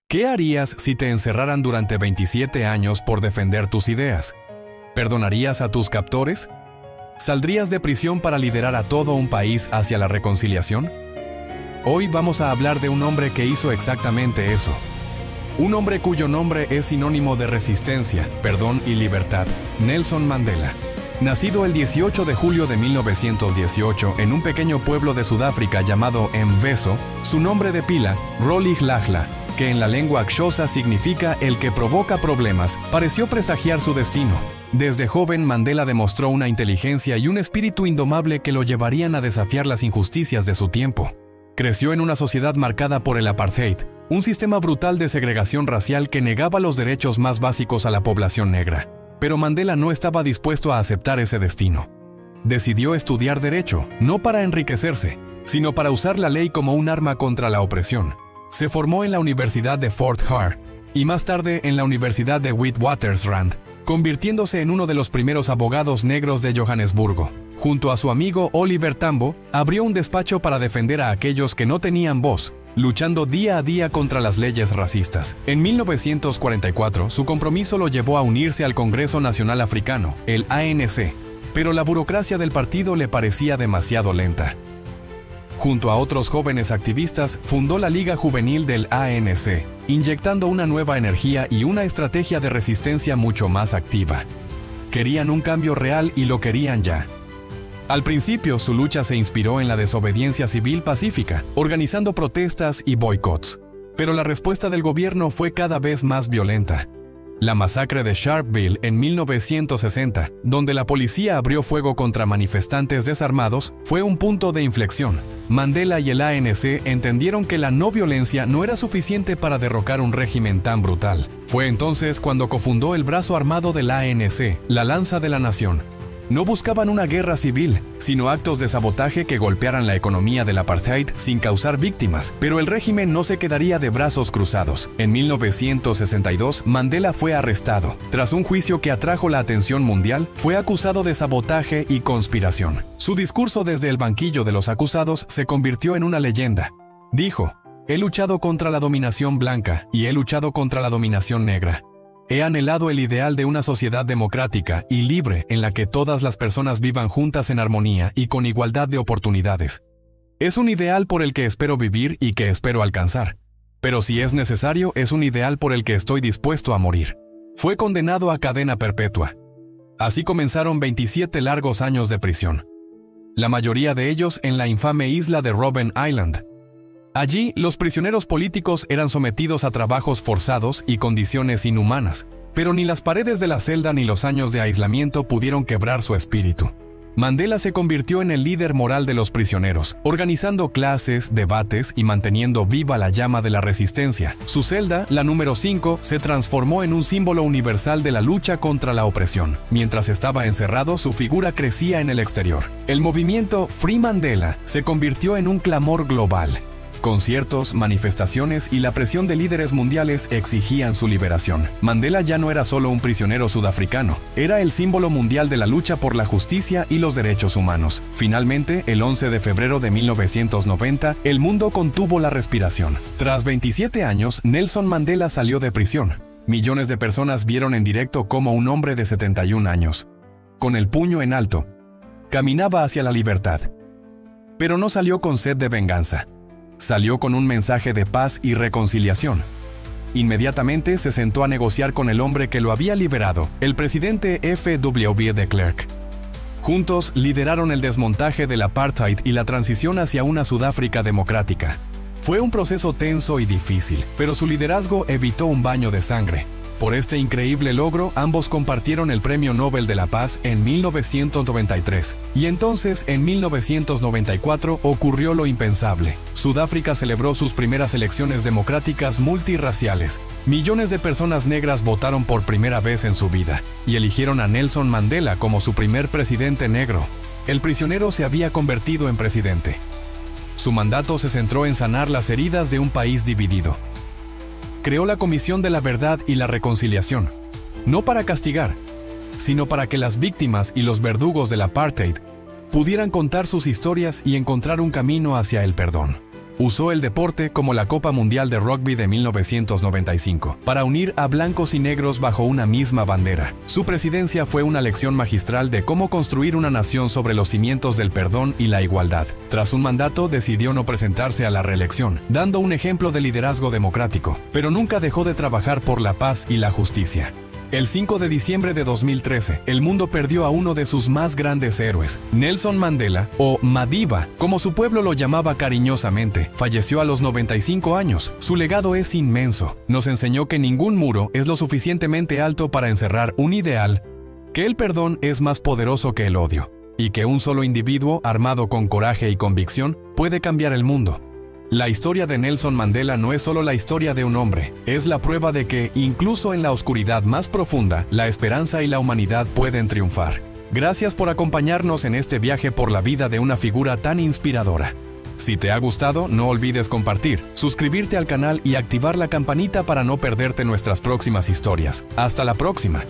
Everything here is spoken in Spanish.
¿Qué harías si te encerraran durante 27 años por defender tus ideas? ¿Perdonarías a tus captores? ¿Saldrías de prisión para liderar a todo un país hacia la reconciliación? Hoy vamos a hablar de un hombre que hizo exactamente eso. Un hombre cuyo nombre es sinónimo de resistencia, perdón y libertad, Nelson Mandela. Nacido el 18 de julio de 1918 en un pequeño pueblo de Sudáfrica llamado Mvezo, su nombre de pila, Rolihlahla, que en la lengua xhosa significa el que provoca problemas, pareció presagiar su destino. Desde joven, Mandela demostró una inteligencia y un espíritu indomable que lo llevarían a desafiar las injusticias de su tiempo. Creció en una sociedad marcada por el apartheid, un sistema brutal de segregación racial que negaba los derechos más básicos a la población negra. Pero Mandela no estaba dispuesto a aceptar ese destino. Decidió estudiar derecho, no para enriquecerse, sino para usar la ley como un arma contra la opresión. Se formó en la Universidad de Fort Hare y más tarde en la Universidad de Witwatersrand, convirtiéndose en uno de los primeros abogados negros de Johannesburgo. Junto a su amigo Oliver Tambo, abrió un despacho para defender a aquellos que no tenían voz, luchando día a día contra las leyes racistas. En 1944, su compromiso lo llevó a unirse al Congreso Nacional Africano, el ANC, pero la burocracia del partido le parecía demasiado lenta. Junto a otros jóvenes activistas, fundó la Liga Juvenil del ANC, inyectando una nueva energía y una estrategia de resistencia mucho más activa. Querían un cambio real y lo querían ya. Al principio, su lucha se inspiró en la desobediencia civil pacífica, organizando protestas y boicots. Pero la respuesta del gobierno fue cada vez más violenta. La masacre de Sharpeville en 1960, donde la policía abrió fuego contra manifestantes desarmados, fue un punto de inflexión. Mandela y el ANC entendieron que la no violencia no era suficiente para derrocar un régimen tan brutal. Fue entonces cuando cofundó el brazo armado del ANC, la Lanza de la Nación. No buscaban una guerra civil, sino actos de sabotaje que golpearan la economía del apartheid sin causar víctimas, pero el régimen no se quedaría de brazos cruzados. En 1962, Mandela fue arrestado. Tras un juicio que atrajo la atención mundial, fue acusado de sabotaje y conspiración. Su discurso desde el banquillo de los acusados se convirtió en una leyenda. Dijo: "He luchado contra la dominación blanca y he luchado contra la dominación negra. He anhelado el ideal de una sociedad democrática y libre en la que todas las personas vivan juntas en armonía y con igualdad de oportunidades. Es un ideal por el que espero vivir y que espero alcanzar. Pero si es necesario, es un ideal por el que estoy dispuesto a morir". Fue condenado a cadena perpetua. Así comenzaron 27 largos años de prisión. La mayoría de ellos en la infame isla de Robben Island. Allí, los prisioneros políticos eran sometidos a trabajos forzados y condiciones inhumanas, pero ni las paredes de la celda ni los años de aislamiento pudieron quebrar su espíritu. Mandela se convirtió en el líder moral de los prisioneros, organizando clases, debates y manteniendo viva la llama de la resistencia. Su celda, la número 5, se transformó en un símbolo universal de la lucha contra la opresión. Mientras estaba encerrado, su figura crecía en el exterior. El movimiento Free Mandela se convirtió en un clamor global. Conciertos, manifestaciones y la presión de líderes mundiales exigían su liberación. Mandela ya no era solo un prisionero sudafricano, era el símbolo mundial de la lucha por la justicia y los derechos humanos. Finalmente, el 11 de febrero de 1990, el mundo contuvo la respiración. Tras 27 años, Nelson Mandela salió de prisión. Millones de personas vieron en directo cómo un hombre de 71 años, con el puño en alto, caminaba hacia la libertad. Pero no salió con sed de venganza. Salió con un mensaje de paz y reconciliación. Inmediatamente se sentó a negociar con el hombre que lo había liberado, el presidente F.W. de Klerk. Juntos lideraron el desmontaje del apartheid y la transición hacia una Sudáfrica democrática. Fue un proceso tenso y difícil, pero su liderazgo evitó un baño de sangre. Por este increíble logro, ambos compartieron el Premio Nobel de la Paz en 1993. Y entonces, en 1994, ocurrió lo impensable. Sudáfrica celebró sus primeras elecciones democráticas multirraciales. Millones de personas negras votaron por primera vez en su vida, y eligieron a Nelson Mandela como su primer presidente negro. El prisionero se había convertido en presidente. Su mandato se centró en sanar las heridas de un país dividido. Creó la Comisión de la Verdad y la Reconciliación, no para castigar, sino para que las víctimas y los verdugos del apartheid pudieran contar sus historias y encontrar un camino hacia el perdón. Usó el deporte, como la Copa Mundial de Rugby de 1995, para unir a blancos y negros bajo una misma bandera. Su presidencia fue una lección magistral de cómo construir una nación sobre los cimientos del perdón y la igualdad. Tras un mandato, decidió no presentarse a la reelección, dando un ejemplo de liderazgo democrático, pero nunca dejó de trabajar por la paz y la justicia. El 5 de diciembre de 2013, el mundo perdió a uno de sus más grandes héroes. Nelson Mandela, o Madiba, como su pueblo lo llamaba cariñosamente, falleció a los 95 años. Su legado es inmenso. Nos enseñó que ningún muro es lo suficientemente alto para encerrar un ideal, que el perdón es más poderoso que el odio, y que un solo individuo, armado con coraje y convicción, puede cambiar el mundo. La historia de Nelson Mandela no es solo la historia de un hombre, es la prueba de que, incluso en la oscuridad más profunda, la esperanza y la humanidad pueden triunfar. Gracias por acompañarnos en este viaje por la vida de una figura tan inspiradora. Si te ha gustado, no olvides compartir, suscribirte al canal y activar la campanita para no perderte nuestras próximas historias. ¡Hasta la próxima!